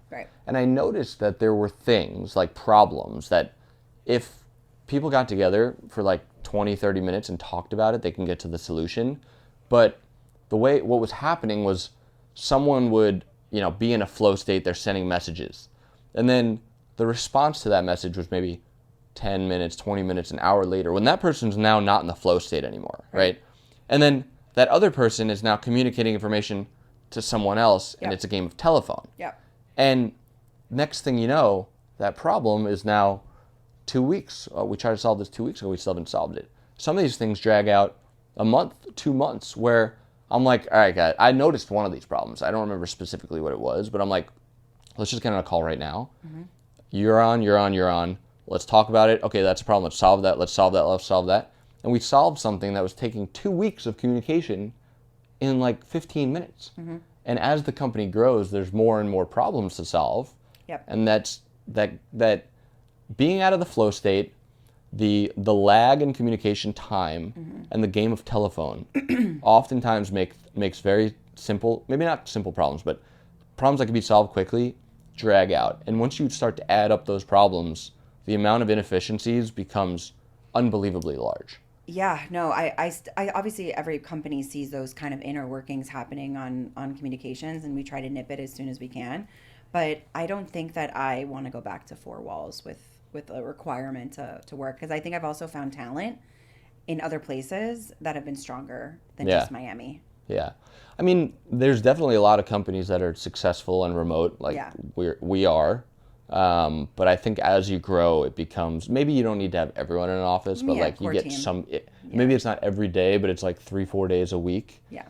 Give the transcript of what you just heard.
Right. And I noticed that there were things like problems that if people got together for like 20, 30 minutes and talked about it, they can get to the solution. But what was happening was someone would, be in a flow state, they're sending messages. And then the response to that message was maybe 10 minutes, 20 minutes, an hour later, when that person's now not in the flow state anymore, right? And then that other person is now communicating information to someone else, and it's a game of telephone. Yep. And next thing you know, that problem is now 2 weeks. We tried to solve this 2 weeks ago, we still haven't solved it. Some of these things drag out a month, 2 months, where I'm like, all right, guys, I noticed one of these problems. I don't remember specifically what it was, but I'm like, let's just get on a call right now. Mm-hmm. You're on. Let's talk about it. Okay, that's a problem. Let's solve that. Let's solve that. And we solved something that was taking 2 weeks of communication in like 15 minutes. Mm-hmm. And as the company grows, there's more and more problems to solve. Yep. And that's that being out of the flow state, the lag in communication time, and the game of telephone oftentimes makes very simple, maybe not simple problems, but problems that can be solved quickly drag out. And once you start to add up those problems, the amount of inefficiencies becomes unbelievably large. Yeah, no, I obviously every company sees those kind of inner workings happening on communications, and we try to nip it as soon as we can. But I don't think that I want to go back to four walls with a requirement to work, because I think I've also found talent in other places that have been stronger than just Miami. Yeah. I mean, there's definitely a lot of companies that are successful and remote, like we are. But I think as you grow, it becomes, maybe you don't need to have everyone in an office, but like you get team. maybe it's not every day, but it's like 3-4 days a week. Yeah.